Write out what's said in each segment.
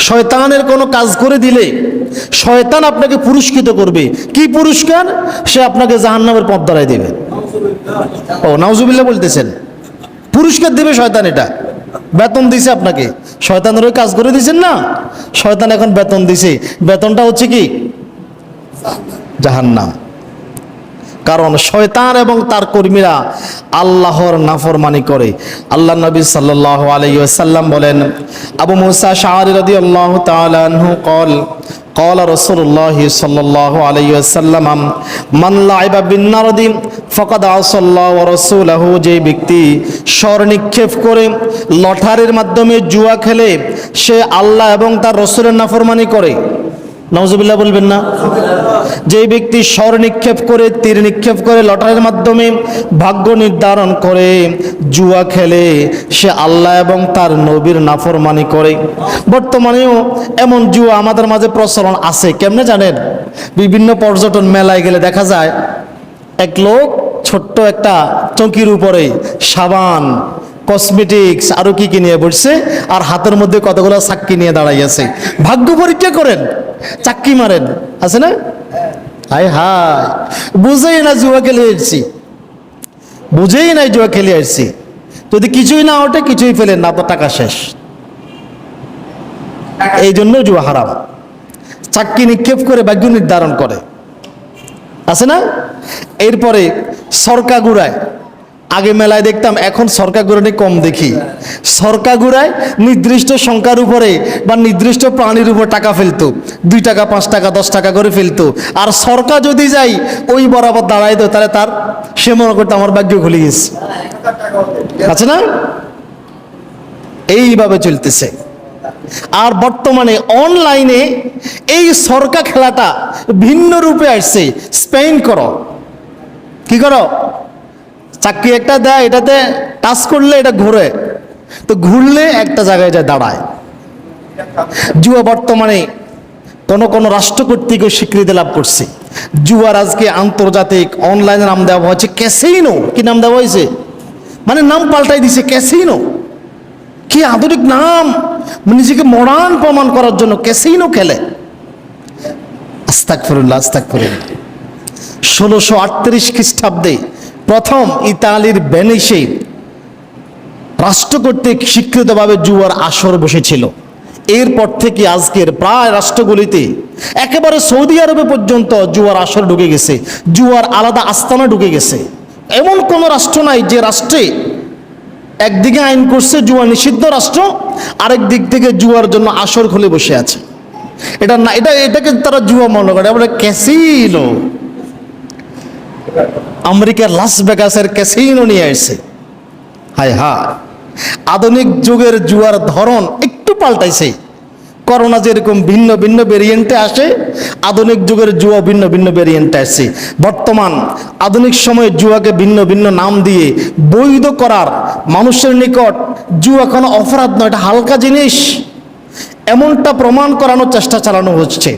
শয়তানের কোনো কাজ করে দিলে শয়তান আপনাকে পুরস্কৃত করবে। কি পুরস্কার? সে আপনাকে জাহান্নামের পথ ধরায় দেবে। ও নাউজুবিল্লাহ বলতেছেন, পুরস্কার দেবে শয়তান। এটা বেতন দিছে আপনাকে, শয়তানের ওই কাজ করে দিয়েছেন না, শয়তান এখন বেতন দিছে। বেতনটা হচ্ছে কি? জাহান্নাম। কারণ শয়তান এবং তার কর্মীরা আল্লাহর নাফরমানি করে। আল্লাহ নবী সাল্লাল্লাহু আলাইহি ওয়াসাল্লাম বলেন, আবু মুসা আশআরী রাদিয়াল্লাহু তাআলা আনহু قال قال رسول الله صلى الله عليه وسلم من لعب بالنرد فقد عصى الله ورسوله। যে ব্যক্তি স্বর নিক্ষেপ করে লটারির মাধ্যমে জুয়া খেলে সে আল্লাহ এবং তার রাসূলের নাফরমানি করে। নাউজুবিল্লাহ বলবেন না? যে ব্যক্তি স্বর নিক্ষেপ করে, তীর নিক্ষেপ করে, লটারির মাধ্যমে ভাগ্য নির্ধারণ করে জুয়া খেলে সে আল্লাহ এবং তার নবীর নাফরমানি করে। বর্তমানেও এমন জুয়া আমাদের মাঝে প্রচলন আছে। কেমনে জানেন? বিভিন্ন পর্যটন মেলায় গেলে দেখা যায় এক লোক ছোট্ট একটা চৌকির উপরে সাবান, কসমেটিক্স আরো কি কি নিয়ে বসছে, আর হাতের মধ্যে কতগুলো চাক্কি নিয়ে দাঁড়াই আছে। ভাগ্য পরীক্ষা করেন, চাক্কি মারেন, আছে না? হায় হায়, বুঝেই না জুয়া খেলে আসছি, বুঝেই নাই জুয়া খেলে আসছি। যদি কিছুই না ওঠে, কিছুই ফেলেন না, তো টাকা শেষ। এই জন্য জুয়া হারাম। চাক্কি নিক্ষেপ করে ভাগ্য নির্ধারণ করে, আছে না? এরপরে সরকা গুড়ায়, আগে মেলায় দেখতাম, এখন সরকা গুড়ানি কম দেখি। সরকা গুড়ায় নির্দিষ্ট সংখ্যার উপরে বা নির্দিষ্ট প্রাণীর উপর টাকা ফেলতো, 2 টাকা 5 টাকা 10 টাকা করে ফেলতো। আর সরকা যদি যাই ওই বরাবর দাঁড়াইতো, তাহলে তার সে মনে করতো আমার ভাগ্য খুলে গেছে, আছে না? এইভাবে চলতেছে। আর বর্তমানে অনলাইনে এই সরকা খেলাটা ভিন্ন রূপে আসছে। স্পেন করো, কি করো, চাকরি একটা দেয়, এটাতে টাচ করলে এটা ঘুরে, তো ঘুরলে একটা জায়গায় যায় দাঁড়ায়। জুয়া বর্তমানে কোন রাষ্ট্র কর্তৃক স্বীকৃতি লাভ করছে। জুয়ার আজকে আন্তর্জাতিক অনলাইনে নাম দেওয়া হয়েছে ক্যাসিনো। কি নাম দেওয়া হয়েছে? মানে নাম পাল্টাই দিছে, ক্যাসিনো। কি আধুনিক নাম! নিজেকে মডার্ন প্রমাণ করার জন্য ক্যাসিনো খেলে। আস্তাগফিরুল্লাহ, আস্তাগফিরুল্লাহ। 1638 খ্রিস্টাব্দে প্রথম ইতালির ভেনিসে রাষ্ট্র কর্তৃক স্বীকৃতভাবে জুয়ার আসর বসেছিল। এরপর থেকে আজকের প্রায় রাষ্ট্রগুলিতে, একেবারে সৌদি আরবে পর্যন্ত জুয়ার আসর ঢুকে গেছে, জুয়ার আলাদা আস্তানা ঢুকে গেছে। এমন কোন রাষ্ট্র নাই যে রাষ্ট্রে একদিকে আইন করছে জুয়া নিষিদ্ধ রাষ্ট্র, আরেক দিক থেকে জুয়ার জন্য আসর খুলে বসে আছে। এটা না, এটাকে তারা জুয়া মনে করে, বলে ক্যাসিনো। আমেরিকার লাস ভেগাসের ক্যাসিনো নিয়ে আসছে। হায় হায়, আধুনিক যুগের জুয়ার ধরন একটু পাল্টাইছে। করোনা যেরকম ভিন্ন ভিন্ন ভেরিয়েন্টে আসে, আধুনিক যুগের জুয়া ভিন্ন ভিন্ন ভেরিয়েন্টে আসছে। বর্তমান আধুনিক সময়ে জুয়াকে ভিন্ন ভিন্ন নাম দিয়ে বৈধ করার, মানুষের নিকট জুয়া কোনো অপরাধ নয়, এটা হালকা জিনিস, এমনটা প্রমাণ করানোর চেষ্টা চালানো হচ্ছে।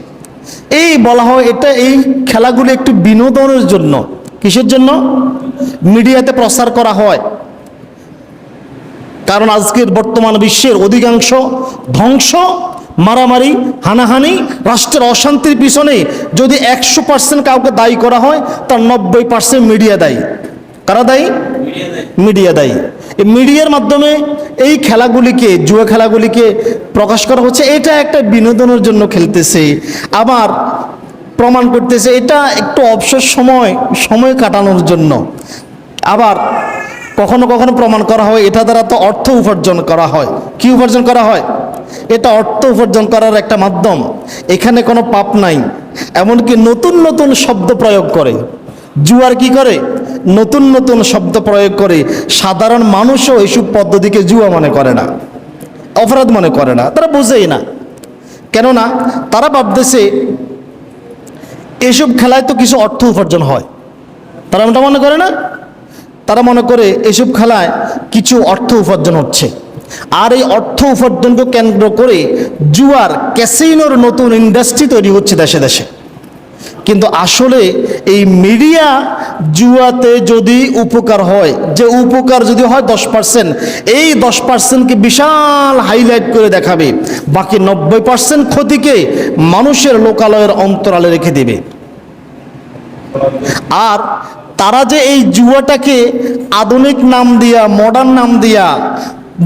এই বলা হয় এটা, এই খেলাগুলি একটু বিনোদনের জন্য। কিসের জন্য? মিডিয়াতে প্রচার করা হয়। কারণ আজকের বর্তমান বিশ্বের অধিকাংশ ধ্বংস, মারামারি, হানাহানি, রাষ্ট্রের অশান্তির পিছনে যদি 100% কাউকে দায়ী করা হয়, তার 90% মিডিয়া দায়ী। কারা দায়ী? মিডিয়া দায়ী। এই মিডিয়ার মাধ্যমে এই খেলাগুলিকে, জুয়া খেলাগুলিকে প্রকাশ করা হচ্ছে। এটা একটা বিনোদনের জন্য খেলতেছে, আবার প্রমাণ করতেছে এটা একটু অবসর সময় কাটানোর জন্য। আবার কখনো কখনো প্রমাণ করা হয় এটা দ্বারা তো অর্থ উপার্জন করা হয়। কি উপার্জন করা হয়? এটা অর্থ উপার্জন করার একটা মাধ্যম। এখানে কোনো পাপ নাই। এমনকি নতুন নতুন শব্দ প্রয়োগ করে জুয়ার, কি করে, নতুন নতুন শব্দ প্রয়োগ করে। সাধারণ মানুষও এইসব পদ্ধতিকে জুয়া মনে করে না, অপরাধ মনে করে না, তারা বোঝেই না। কেননা তারা ভাবতেছে এসব খেলায় তো কিছু অর্থ উপার্জন হয়, তারা ওটা মনে করে না। তারা মনে করে এসব খেলায় কিছু অর্থ উপার্জন হচ্ছে, আর এই অর্থ উপার্জনকে কেন্দ্র করে জুয়ার, ক্যাসিনোর নতুন ইন্ডাস্ট্রি তৈরি হচ্ছে দেশে দেশে। কিন্তু আসলে এই মিডিয়া জুয়াতে যদি উপকার হয়, যে উপকার যদি হয় 10%, এই 10%কে বিশাল হাইলাইট করে দেখাবে, বাকি 90% ক্ষতিকে মানুষের লোকালয়ের অন্তরালে রেখে দেবে। আর তারা যে এই জুয়াটাকে আধুনিক নাম দিয়া, মডার্ন নাম দিয়া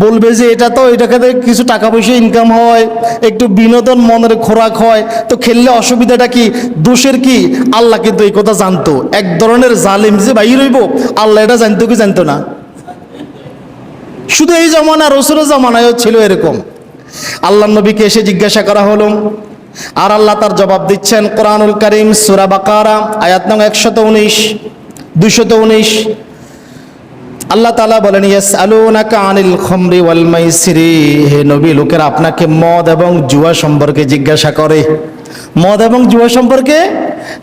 বলবে যে এটাকে কিছু টাকা পয়সা ইনকাম হয়, একটু বিনোদন, মনের খোরাক হয়, তো খেললে অসুবিধাটা কি, দোষের কি? আল্লাহ কিন্তু এই কথা জানতো। এক ধরনের জালিম যে বাইর হইব, আল্লাহ এটা জানতো কি জানতো না? শুধু এই জামানা, রসুলের জামানায়ও ছিল এরকম। আল্লাহ নবীকে এসে জিজ্ঞাসা করা হলো, আর আল্লাহ তার জবাব দিচ্ছেন। কোরআনুল কারীম সূরা বাকারা আয়াত নং 119, 219 আল্লাহ তাআলা বলেন, ইয়াসআলুনাকা আনিল খামরি ওয়াল মাইসিরি, হে নবী, লোকেরা আপনাকে মদ এবং জুয়া সম্পর্কে জিজ্ঞাসা করে। মদ এবং জুয়া সম্পর্কে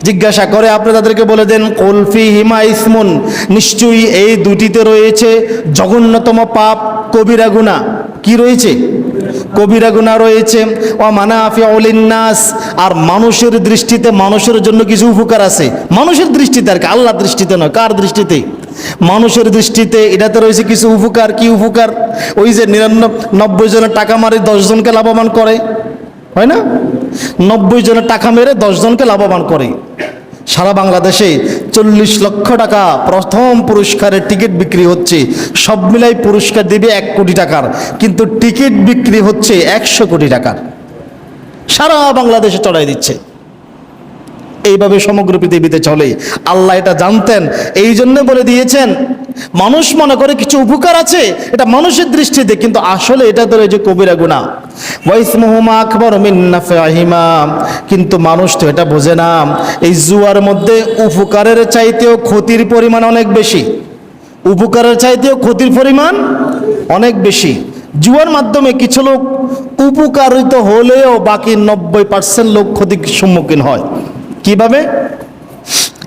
জিজ্ঞাসা করে, আপনি তাদেরকে বলে দেন, কুল ফীহিমা ইসমুন, নিশ্চয়ই এই দুটিতে রয়েছে জঘন্যতম পাপ, কবিরা গুনাহ। কি রয়েছে? কবিরা গুনাহ রয়েছে। ওয়া মানাফিউ লিন্নাস, আর মানুষের দৃষ্টিতে, মানুষের জন্য কিছু উপকার আছে। মানুষের দৃষ্টিতে আর কি, আল্লাহর দৃষ্টিতে নয়। কার দৃষ্টিতে? মানুষের দৃষ্টিতে এটাতে রয়েছে কিছু উপকার। কি উপকার? ওই যে 90 জনের টাকা মারি 10 জনকে লাভবান করে, হয় না? 90 জনের টাকা মেরে 10 জনকে লাভবান করে। সারা বাংলাদেশে 40 লক্ষ টাকা প্রথম পুরস্কারের টিকিট বিক্রি হচ্ছে। সব মিলাই পুরস্কার দিবে 1 কোটি টাকার, কিন্তু টিকিট বিক্রি হচ্ছে 100 কোটি টাকার। সারা বাংলাদেশে চড়াই দিচ্ছে। এইভাবে সমগ্র পৃথিবীতে চলে। আল্লাহ এটা জানতেন, এই জন্য বলে দিয়েছেন। মানুষ মনে করে কিছু উপকার আছে, এটা মানুষের দৃষ্টিতে, কিন্তু আসলে এটা তো রয়েছে কবিরা গুনাহ। ওয়া ইসমুহুমা আকবারু মিন নাফিহিমা, কিন্তু মানুষ তো এটা বোঝে না, এই জুয়ার মধ্যে উপকারের চাইতেও ক্ষতির পরিমাণ অনেক বেশি। উপকারের চাইতেও ক্ষতির পরিমাণ অনেক বেশি। জুয়ার মাধ্যমে কিছু লোক উপকারিত হলেও বাকি 90% লোক ক্ষতির সম্মুখীন হয়। কিভাবে?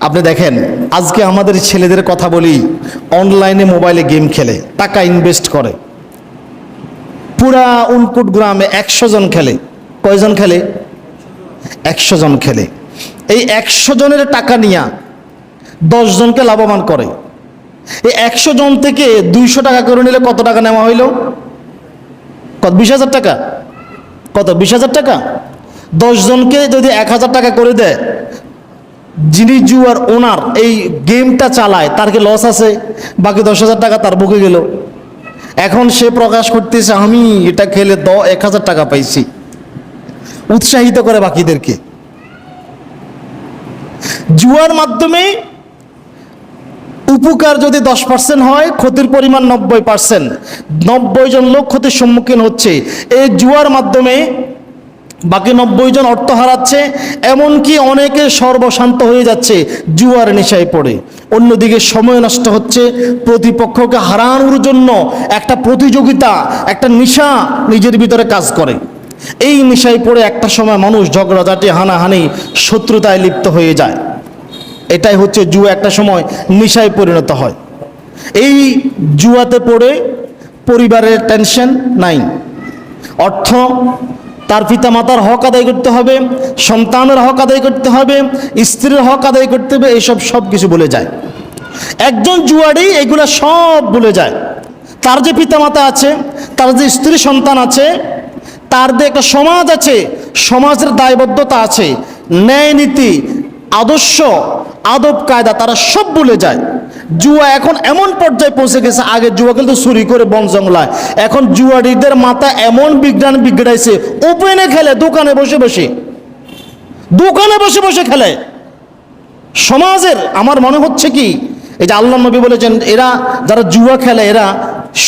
আপনি দেখেন, আজকে আমাদের ছেলেদের কথা বলি, অনলাইনে মোবাইলে গেম খেলে, টাকা ইনভেস্ট করে। পুরা উনকুট গ্রামে 100 জন খেলে। কয়জন খেলে? 100 জন খেলে। এই 100 জনের টাকা নিয়ে 10 জনকে লাভবান করে। এই 100 জন থেকে 200 টাকা করে নিলে কত টাকা নেওয়া হইল? কত? 20,000 টাকা। কত? 20,000 টাকা। 10 জনকে যদি 1,000 টাকা করে দেয়, যিনি জুয়ার ওনার, এই গেমটা চালায়, তার কি লস আছে? বাকি 10,000 টাকা তার বুকে গেল। এখন সে প্রকাশ করতেছে, আমি এটা খেলে 1,000 টাকা পাইছি, উৎসাহিত করে বাকিদেরকে। জুয়ার মাধ্যমে উপকার যদি 10% হয়, ক্ষতির পরিমাণ 90%। 90 জন লোক ক্ষতির সম্মুখীন হচ্ছে এই জুয়ার মাধ্যমে। বাকি 90 জন অর্থ হারাচ্ছে, এমনকি অনেকে সর্বশান্ত হয়ে যাচ্ছে জুয়ার নেশায় পড়ে। অন্যদিকে সময় নষ্ট হচ্ছে, প্রতিপক্ষকে হারানোর জন্য একটা প্রতিযোগিতা, একটা নেশা নিজের ভিতরে কাজ করে। এই নেশায় পড়ে একটা সময় মানুষ ঝগড়াঝাটি, হানাহানি, শত্রুতায় লিপ্ত হয়ে যায়। এটাই হচ্ছে জুয়া, একটা সময় নেশায় পরিণত হয়। এই জুয়াতে পড়ে পরিবারের টেনশন নাই, অর্থ, তার পিতা মাতার হক আদায় করতে হবে, সন্তানের হক আদায় করতে হবে, স্ত্রীর হক আদায় করতে হবে, এইসব সব কিছু ভুলে যায়। একজন জুয়ারি এগুলা সব ভুলে যায়। তার যে পিতা মাতা আছে, তার যে স্ত্রী সন্তান আছে, তার যে একটা সমাজ আছে, সমাজের দায়বদ্ধতা আছে, ন্যায় নীতি, আদর্শ, আদব কায়দা, তারা সব ভুলে যায়। জুয়া এখন এমন পর্যায়ে পৌঁছে গেছে, আগে জুয়া কিন্তু চুরি করে বন জঙ্গলায়, এখন জুয়ারিদের মাথা এমন বিজ্ঞান বিগড়াইছে, ওপেনে খেলে, দোকানে বসে বসে, দোকানে বসে বসে খেলে। সমাজের আমার মনে হচ্ছে কি, এই যে আল্লাহ নবী বলেছেন, এরা যারা জুয়া খেলে, এরা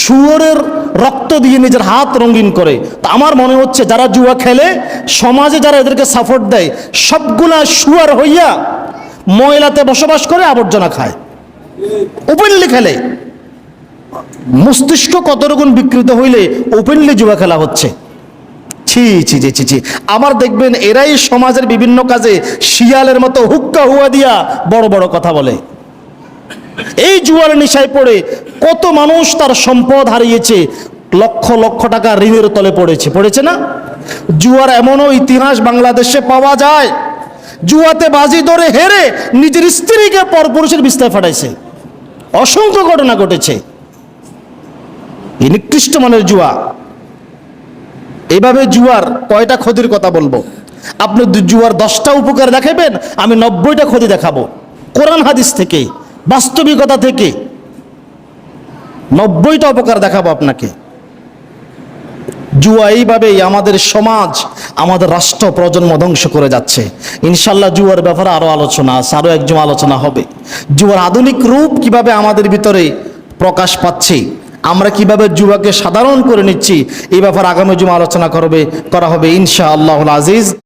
শুয়োরের রক্ত দিয়ে নিজের হাত রঙিন করে। তা আমার মনে হচ্ছে যারা জুয়া খেলে, সমাজে যারা এদেরকে সাপোর্ট দেয়, সবগুলা শুয়ার হইয়া ময়লাতে বসবাস করে, আবর্জনা খায়, ওপেনলি খেলে। মস্তিষ্ক কত রকম বিকৃত হইলে ওপেনলি জুয়া খেলা হচ্ছে। ছি ছি ছি ছি। আবার দেখবেন এরাই সমাজের বিভিন্ন কাজে শিয়ালের মতো হুক্কা হুয়া দিয়া বড় বড় কথা বলে। এই জুয়ার নেশায় পড়ে কত মানুষ তার সম্পদ হারিয়েছে, লক্ষ লক্ষ টাকা ঋণের তলে পড়েছে না? জুয়ার এমনও ইতিহাস বাংলাদেশে পাওয়া যায়, জুয়াতে বাজি ধরে হেরে নিজের স্ত্রীকে পরপুরুষের বিস্তায় ফাটাইছে। অসংখ্য ঘটনা ঘটেছে। এই নিকৃষ্ট মানের জুয়া। এইভাবে জুয়ার কয়টা ক্ষতির কথা বলবো? আপনি জুয়ার 10টা উপকার দেখাবেন, আমি 90টা ক্ষতি দেখাবো। কোরআন হাদিস থেকে, বাস্তবিকতা থেকে 90টা উপকার দেখাবো আপনাকে। জুয়া এইভাবেই আমাদের সমাজ, আমাদের রাষ্ট্র, প্রজন্ম ধ্বংস করে যাচ্ছে। ইনশাল্লাহ জুয়ার ব্যাপারে আরো আলোচনা আছে, আরো একজন আলোচনা হবে। জুয়ার আধুনিক রূপ কিভাবে আমাদের ভিতরে প্রকাশ পাচ্ছে, আমরা কিভাবে জুয়াকে সাধারণ করে নিচ্ছি, এই ব্যাপারে আগামী জুমা আলোচনা করা হবে ইনশাআল্লাহুল আজিজ।